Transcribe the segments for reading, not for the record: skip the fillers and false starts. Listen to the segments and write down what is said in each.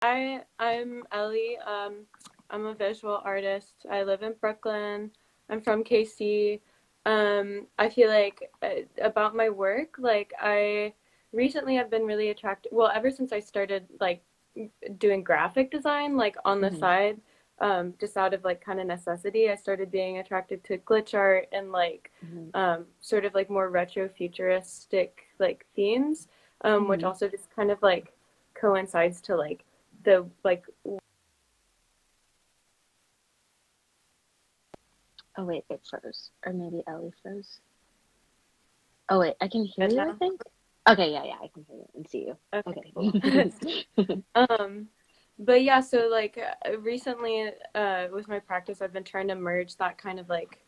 I'm Ellie. I'm a visual artist. I live in Brooklyn. I'm from KC. I feel like about my work, like I recently have been really attracted. Well, ever since I started like doing graphic design, like on the Mm-hmm. side, just out of like kind of necessity, I started being attracted to glitch art and like Mm-hmm. sort of like more retro futuristic like themes, which Mm-hmm. also just kind of like coincides to like the like Oh wait, it froze. Or maybe Ellie froze. Oh wait, I can hear good you, I now. think. Okay, yeah, I can hear you and see you. Okay, Okay. cool. um, but yeah, so like recently, with my practice, I've been trying to merge that kind of like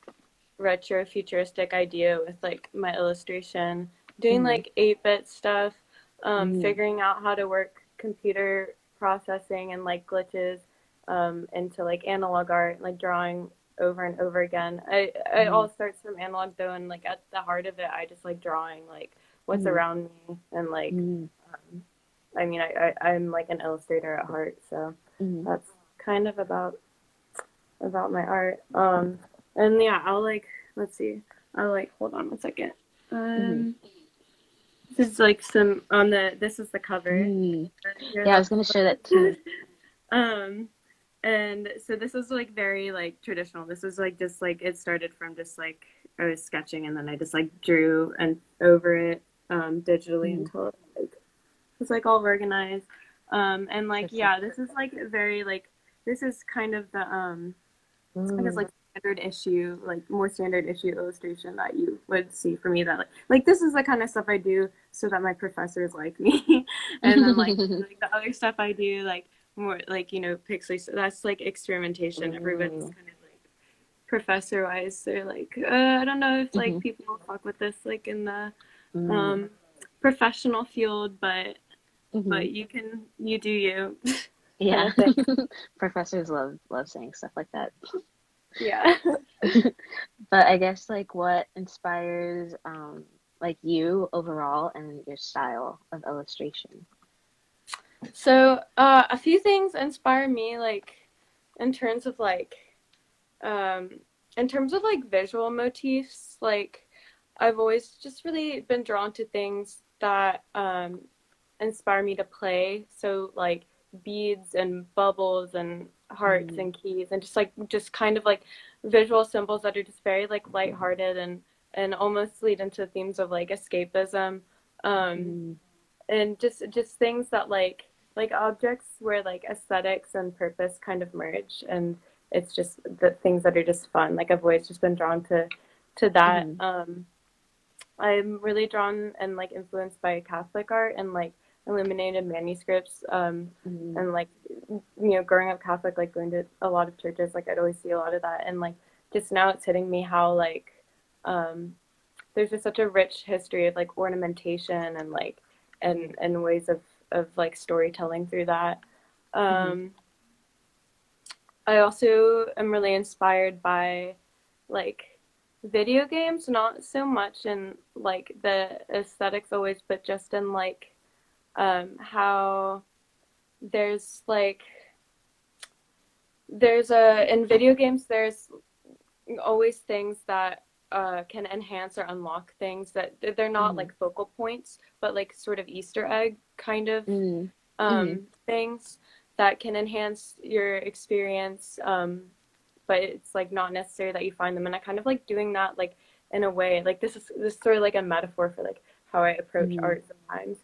retro futuristic idea with like my illustration, doing Mm-hmm. like 8-bit stuff, Mm-hmm. figuring out how to work computer processing and like glitches into like analog art, like drawing over and over again. It Mm-hmm. all starts from analog though, and like at the heart of it, I just like drawing like what's Mm-hmm. around me and like Mm-hmm. I mean I'm like an illustrator at heart, so Mm-hmm. that's kind of about my art. And yeah, I'll like let's see. I'll like hold on one second. Mm-hmm. Um, this is like some on the this is the cover. Mm-hmm. Here's Yeah, I a was gonna share that too. um, and so this is like very like traditional. This is like just like it started from just like I was sketching and then I just like drew and over it digitally Mm-hmm. until it like was like all organized. And like So sick. yeah, this is like very like this is kind of the I guess Ooh. like standard issue, like more standard issue illustration that you would see for me that like this is the kind of stuff I do so that my professors like me. And then like the other stuff I do like more like pixely so that's like experimentation. Everybody's Ooh. kind of like professor wise they're like I don't know if like Mm-hmm. people will fuck with this like in the Mm. um professional field Mm-hmm. but you do you kind Yeah. of thing. Professors love saying stuff like that. Yeah. But I guess like what inspires like you overall and your style of illustration. So, a few things inspire me, like in terms of like, um, in terms of like visual motifs. Like, I've always just really been drawn to things that inspire me to play. So, like beads and bubbles and hearts Mm-hmm. and keys, and just kind of like visual symbols that are just very like lighthearted and almost lead into themes of like escapism. Um, Mm-hmm. and just things that like objects where like aesthetics and purpose kind of merge and it's just the things that are just fun like I've always just been drawn to that. Mm-hmm. I'm really drawn and like influenced by Catholic art and like illuminated manuscripts, Mm-hmm. and like growing up Catholic, like going to a lot of churches, like I'd always see a lot of that and like just now it's hitting me how like um there's just such a rich history of like ornamentation and like and ways of like storytelling through that. Mm-hmm. Um, I also am really inspired by like video games, not so much in like the aesthetics always, but just in like how there's like there's a in video games there's always things that can enhance or unlock things that they're not Mm-hmm. like focal points, but like sort of Easter egg kind of Mm-hmm. things that can enhance your experience. But it's like not necessary that you find them. And I kind of like doing that like in a way like this is sort of like a metaphor for like how I approach Mm-hmm. art sometimes.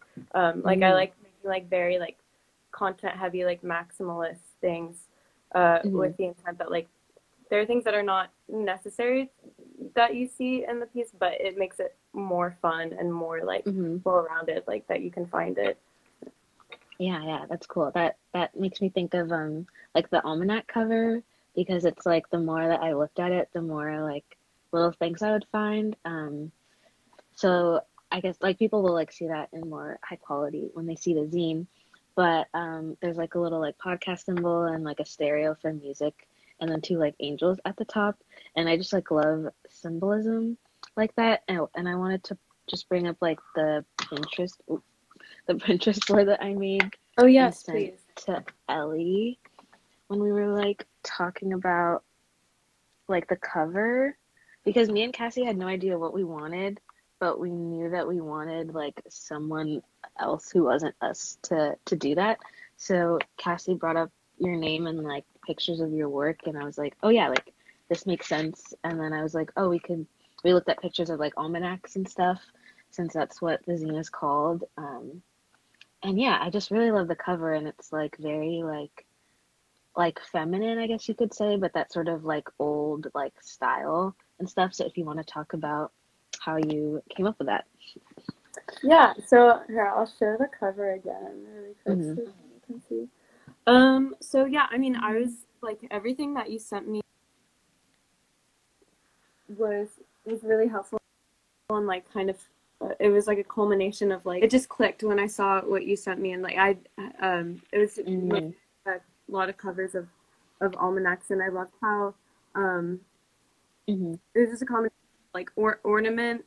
Like I Mm-hmm. like making like very like content heavy like maximalist things Mm-hmm. with the intent that like there are things that are not necessary that you see in the piece, but it makes it more fun and more like Mm-hmm. well rounded, like that you can find it. Yeah, yeah, that's cool. That makes me think of like the almanac cover because it's like the more that I looked at it, the more like little things I would find. So I guess like people will like see that in more high quality when they see the zine. But there's like a little like podcast symbol and like a stereo for music and then two like angels at the top. And I just like love symbolism like that. And I wanted to just bring up like the Pinterest board that I made Oh and yes, sent please. to Ellie when we were like talking about like the cover because me and Cassie had no idea what we wanted, but we knew that we wanted like someone else who wasn't us to do that. So Cassie brought up your name and like pictures of your work, and I was like, oh yeah, like this makes sense. And then I was like, oh, we looked at pictures of like almanacs and stuff since that's what the zine is called. And yeah, I just really love the cover, and it's like very like feminine, I guess you could say, but that sort of like old like style and stuff. So if you want to talk about how you came up with that. Yeah, so here I'll share the cover again really quick Hmm. so you can see. So yeah, I mean, I was like everything that you sent me was was really helpful and like kind of it was like a culmination of like it just clicked when I saw what you sent me and like I it was Hmm. a lot of covers of almanacs and I loved how um Hmm. it was just a combination of, like ornament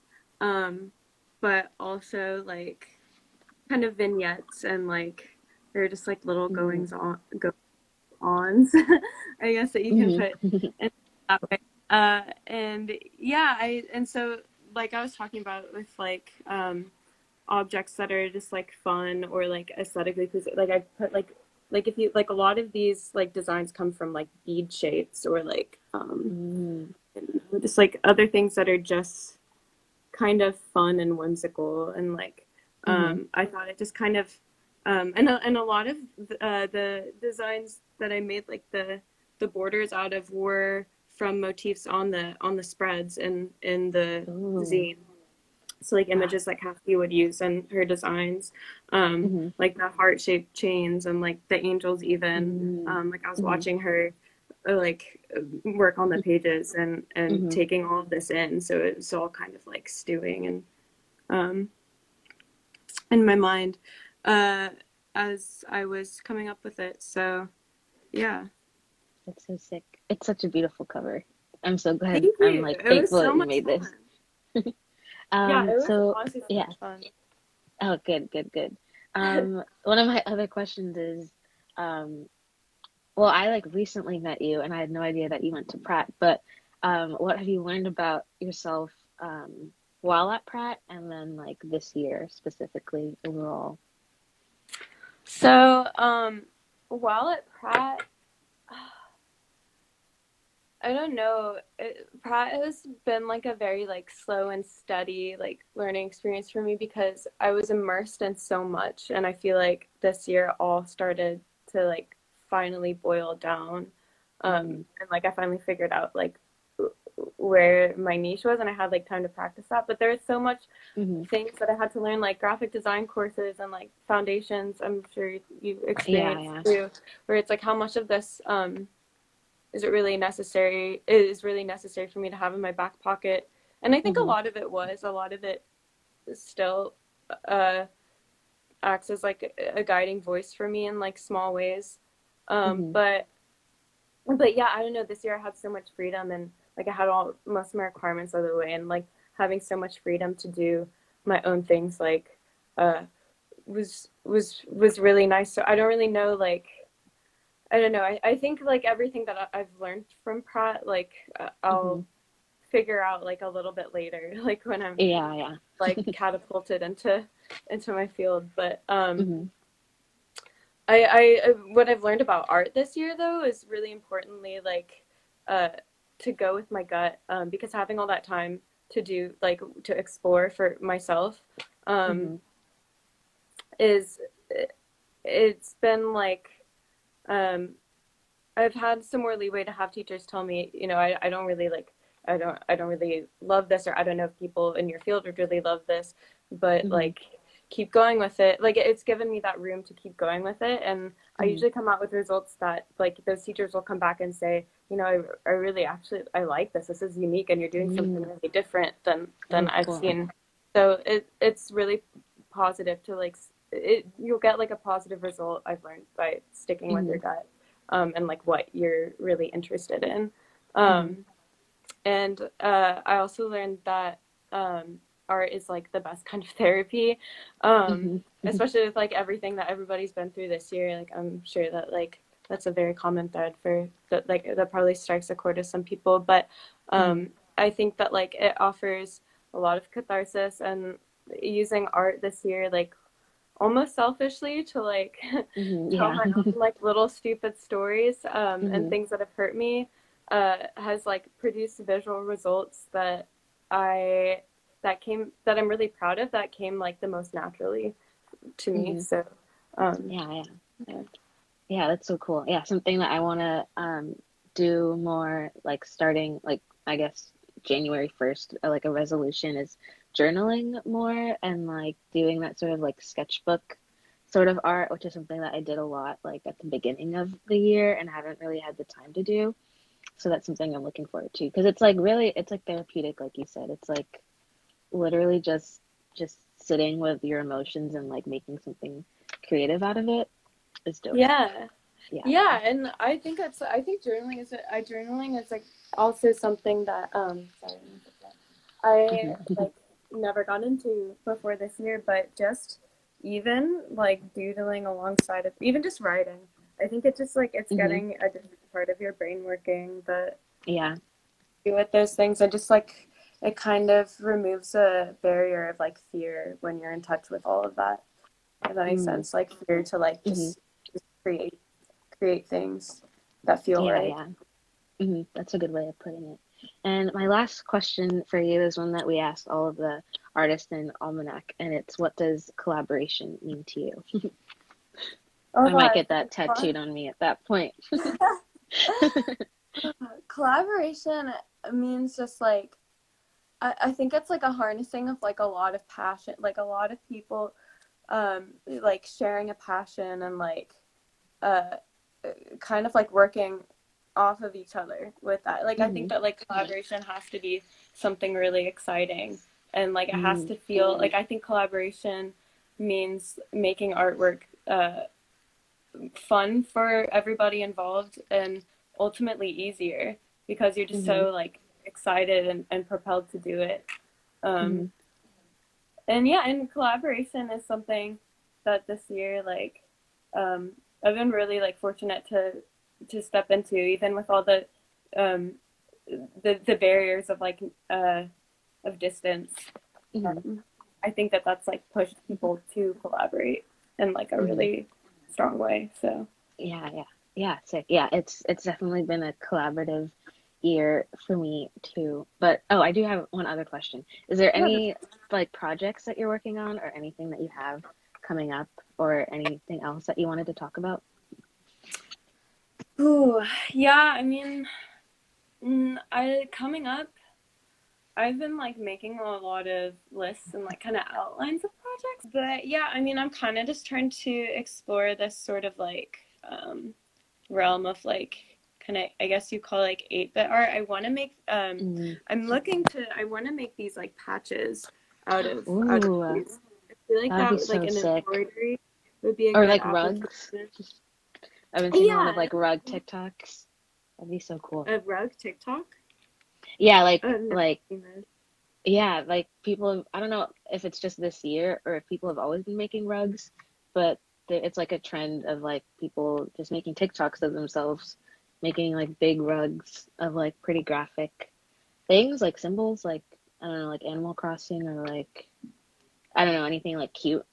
but also like kind of vignettes and like they're just like little Hmm. ons I guess that you can Hmm. put in that way and yeah I and so like I was talking about with like objects that are just like fun or like aesthetically pleasing like I put like if you like a lot of these like designs come from like bead shapes or like Hmm. just like other things that are just kind of fun and whimsical and like Hmm. I thought it just kind of and a lot of the designs that I made like the borders out of were from motifs on the spreads and in the Ooh. zine. So like Ah. images that Kathy would use in her designs, Hmm. like the heart shaped chains and like the angels even. Hmm. Like I was Hmm. watching her like work on the pages and Hmm. taking all of this in, so it was all kind of like stewing and um, in my mind uh, as I was coming up with it. So yeah, That's so sick. It's such a beautiful cover. I'm so thank glad. I'm you. like It was thankful so that you much made this. fun. Yeah, it was So honestly so yeah. much fun. Oh, good, good, good. One of my other questions is, um, well, I like recently met you and I had no idea that you went to Pratt, but what have you learned about yourself while at Pratt and then like this year specifically overall? So while at Pratt, I don't know. Pratt has been like a very like slow and steady like learning experience for me because I was immersed in so much, and I feel like this year all started to like finally boil down, Mm-hmm. and like I finally figured out like where my niche was, and I had like time to practice that. But there's so much Mm-hmm. things that I had to learn, like graphic design courses and like foundations. I'm sure you Yeah, experienced yeah. too, where it's like how much of this is it really necessary is really necessary for me to have in my back pocket, and I think Mm-hmm. a lot of it still uh acts as like a guiding voice for me in like small ways, um Mm-hmm. but but yeah, I don't know, this year I had so much freedom and like I had all most of my requirements out of the way, and like having so much freedom to do my own things like uh was really nice. So I don't really know like I don't know. I think like everything that I've learned from Pratt, like Mm-hmm. I'll figure out like a little bit later, like when I'm Yeah, yeah. like catapulted into my field. But Mm-hmm. what I've learned about art this year though is really importantly like uh to go with my gut, because having all that time to do like to explore for myself um Mm-hmm. is it's been like um I've had some more leeway to have teachers tell me, you know, I don't really like I don't really love this, or I don't know if people in your field would really love this, but Mm-hmm. like keep going with it. Like it's given me that room to keep going with it, and I Mm-hmm. usually come out with results that like those teachers will come back and say, you know, I really actually I like this. This is unique, and you're doing something Mm. really different than Oh, I've cool. seen. So it's really positive to like you'll get like a positive result, I've learned, by sticking with Mm-hmm. your gut, and like what you're really interested in. Mm-hmm. And I also learned that art is like the best kind of therapy, um, Hmm. especially with like everything that everybody's been through this year. Like I'm sure that like that's a very common thread for that, like that probably strikes a chord with some people. But Hmm. I think that like it offers a lot of catharsis, and using art this year like almost selfishly to like Hmm. tell Yeah. my own like little stupid stories, and Hmm. things that have hurt me, has like produced visual results that I that I'm really proud of, that came like the most naturally to me. Hmm. So um Yeah, yeah. yeah. Yeah, that's so cool. Yeah, something that I want to do more, like starting like I guess January 1st, like a resolution is journaling more and like doing that sort of like sketchbook sort of art, which is something that I did a lot like at the beginning of the year and haven't really had the time to do. So that's something I'm looking forward to because it's like really it's like therapeutic, like you said. It's like literally just sitting with your emotions and like making something creative out of it is dope. Yeah. Yeah, yeah. Yeah, and I think journaling is like also something that sorry, I Hmm. like never got into before this year, but just even like doodling alongside of even just writing. I think it's just like it's Hmm. getting a different part of your brain working that Yeah. do with those things, and just like it kind of removes a barrier of like fear when you're in touch with all of that. If that makes Mm. sense. Like fear to like Hmm. just create things that feel Yeah, right. yeah. That's a good way of putting it. And my last question for you is one that we asked all of the artists in Almanac, and it's what does collaboration mean to you? Oh I might gosh, get that tattooed on me at that point. collaboration means just like I think it's like a harnessing of like a lot of passion, like a lot of people like sharing a passion, and like uh kind of like working off of each other with that. Like I think Hmm. that like collaboration has to be something really exciting, and like it has Mm. to feel like I think collaboration means making artwork fun for everybody involved, and ultimately easier because you're just Hmm. so like excited and propelled to do it. Um, Hmm. and yeah, and collaboration is something that this year like um, I've been really like fortunate to step into, even with all um, the barriers of like of distance. Hmm. Um, I think that that's like pushed people to collaborate in like a Hmm. really strong way. So Yeah, yeah, yeah. Sick. Yeah, it's definitely been a collaborative year for me too. But oh, I do have one other question. Is there yeah, any like projects that you're working on or anything that you have coming up or anything else that you wanted to talk about? ooh, yeah. I mean, I coming up. I've been like making a lot of lists and like kind of outlines of projects, but yeah, I mean, I'm kind of just trying to explore this sort of like realm of like kind of I guess you call like 8-bit art. I want to make Mm. I want to make these like patches out of Ooh, these. I feel like that would be that like so an sick. embroidery would be a Or good like application. rugs. I've been seeing a lot of Yeah, like rug TikToks. That'd be so cool. a rug TikTok. Yeah, I've never like seen this. yeah, like people have, I don't know if it's just this year or if people have always been making rugs, but it's like a trend of like people just making TikToks of themselves making like big rugs of like pretty graphic things, like symbols, like I don't know, like Animal Crossing or like I don't know, anything like cute.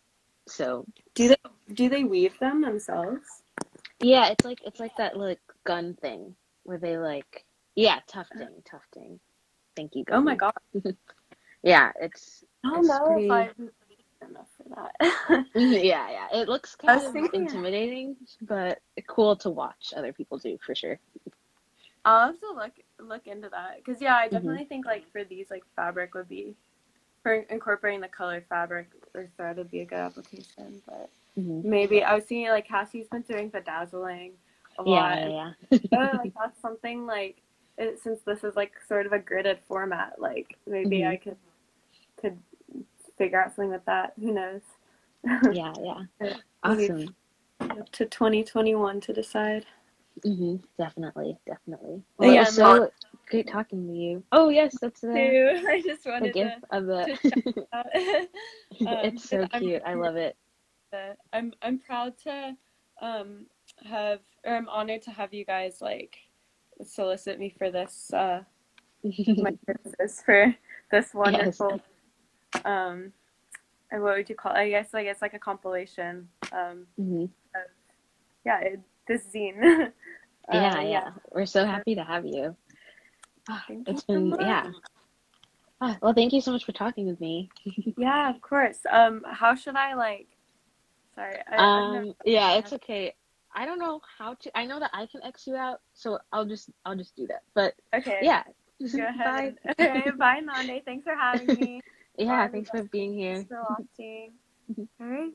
So Do they do they weave them themselves? yeah, it's like that like gun thing where they like yeah, tufting. Thank you, Oh my Gobi. god. Yeah, I don't it's know if pretty. I'd be enough for that. Yeah, yeah. It looks I kind was of thinking intimidating, but cool to watch other people do for sure. I'll have to look into that because yeah, I Hmm. definitely think like for these like fabric would be for incorporating the colored fabric or thread would be a good application. But Hmm. maybe I was seeing like Cassie's been doing bedazzling a Yeah, lot, and yeah, oh, like that's something like since this is like sort of a gridded format, like yeah. maybe I could figure out something with that. Who knows? Yeah, yeah. Leave Awesome. up to 2021 to decide. Definitely, definitely. Well, it Yeah, was and like so great talking to you. Oh yes, that's too. I just the wanted gift of the. to shout out. It's Because so cute. I love it. I'm proud to have, or I'm honored to have you guys like solicit me for this my services for this Yes. wonderful um and what would you call it? I guess like it's like a compilation hmm of yeah this zine. Yeah, Yeah, yeah. We're so so happy to have you. thank you It's so been, much. yeah. Well, thank you so much for talking with me. Yeah, of course. How should I like? Sorry, I've never Yeah, done it's okay. I don't know how to. I know that I can X you out, so I'll just do that. But that. Okay, yeah, go ahead bye. and okay. Bye, Nande. Thanks for having me. Bye, Yeah, thanks everybody. for being Thanks here. for watching. All right.